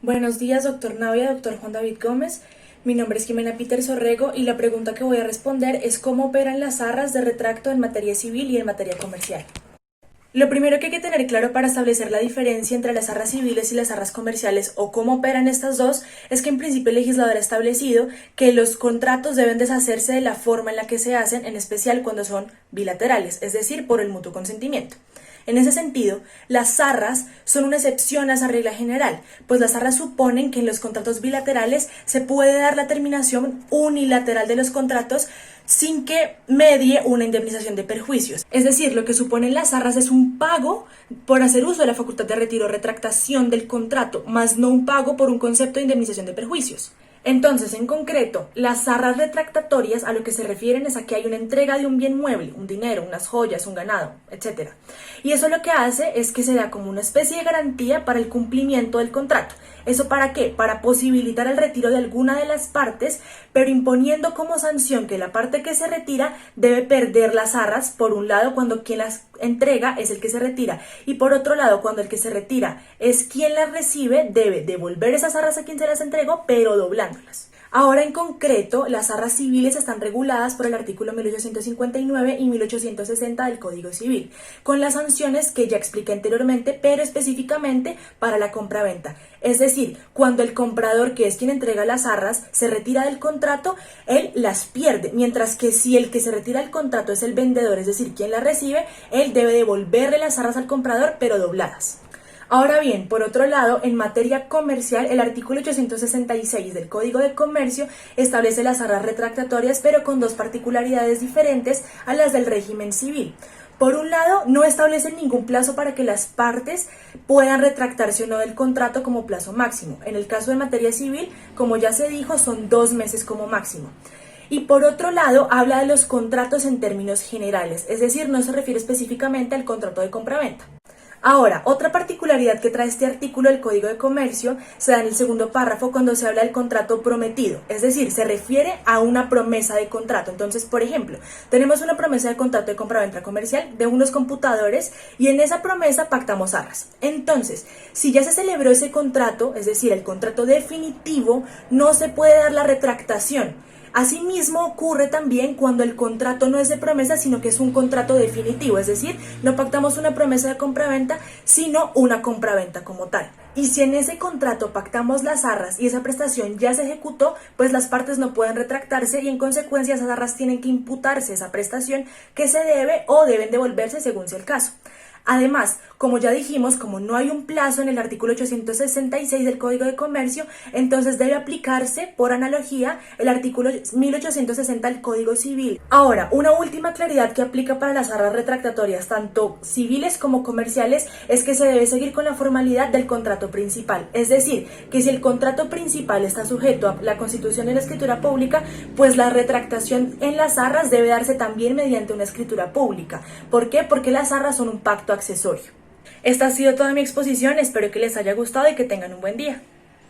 Buenos días, doctor Navia, doctor Juan David Gómez. Mi nombre es Jimena Peter Sorrego y la pregunta que voy a responder es cómo operan las arras de retracto en materia civil y en materia comercial. Lo primero que hay que tener claro para establecer la diferencia entre las arras civiles y las arras comerciales o cómo operan estas dos es que en principio el legislador ha establecido que los contratos deben deshacerse de la forma en la que se hacen, en especial cuando son bilaterales, es decir, por el mutuo consentimiento. En ese sentido, las arras son una excepción a esa regla general, pues las arras suponen que en los contratos bilaterales se puede dar la terminación unilateral de los contratos sin que medie una indemnización de perjuicios. Es decir, lo que suponen las arras es un pago por hacer uso de la facultad de retiro o retractación del contrato, más no un pago por un concepto de indemnización de perjuicios. Entonces, en concreto, las arras retractatorias a lo que se refieren es a que hay una entrega de un bien mueble, un dinero, unas joyas, un ganado, etc. Y eso lo que hace es que se da como una especie de garantía para el cumplimiento del contrato. ¿Eso para qué? Para posibilitar el retiro de alguna de las partes, pero imponiendo como sanción que la parte que se retira debe perder las arras, por un lado, cuando quien las entrega es el que se retira, y por otro lado, cuando el que se retira es quien las recibe, debe devolver esas arras a quien se las entregó, pero doblándolas. Ahora, en concreto, las arras civiles están reguladas por el artículo 1859 y 1860 del Código Civil, con las sanciones que ya expliqué anteriormente, pero específicamente para la compraventa. Es decir, cuando el comprador, que es quien entrega las arras, se retira del contrato, él las pierde, mientras que si el que se retira del contrato es el vendedor, es decir, quien las recibe, él debe devolverle las arras al comprador, pero dobladas. Ahora bien, por otro lado, en materia comercial, el artículo 866 del Código de Comercio establece las arras retractatorias, pero con dos particularidades diferentes a las del régimen civil. Por un lado, no establece ningún plazo para que las partes puedan retractarse o no del contrato como plazo máximo. En el caso de materia civil, como ya se dijo, son 2 meses como máximo. Y por otro lado, habla de los contratos en términos generales, es decir, no se refiere específicamente al contrato de compraventa. Ahora, otra particularidad que trae este artículo del Código de Comercio se da en el segundo párrafo cuando se habla del contrato prometido, es decir, se refiere a una promesa de contrato. Entonces, por ejemplo, tenemos una promesa de contrato de compraventa comercial de unos computadores y en esa promesa pactamos arras. Entonces, si ya se celebró ese contrato, es decir, el contrato definitivo, no se puede dar la retractación. Asimismo, ocurre también cuando el contrato no es de promesa, sino que es un contrato definitivo, es decir, no pactamos una promesa de compraventa, sino una compraventa como tal. Y si en ese contrato pactamos las arras y esa prestación ya se ejecutó, pues las partes no pueden retractarse y en consecuencia esas arras tienen que imputarse esa prestación que se debe o deben devolverse según sea el caso. Además, como ya dijimos, como no hay un plazo en el artículo 866 del Código de Comercio, entonces debe aplicarse, por analogía, el artículo 1860 del Código Civil. Ahora, una última claridad que aplica para las arras retractatorias, tanto civiles como comerciales, es que se debe seguir con la formalidad del contrato principal. Es decir, que si el contrato principal está sujeto a la constitución y la escritura pública, pues la retractación en las arras debe darse también mediante una escritura pública. ¿Por qué? Porque las arras son un pacto accesorio. Esta ha sido toda mi exposición, espero que les haya gustado y que tengan un buen día.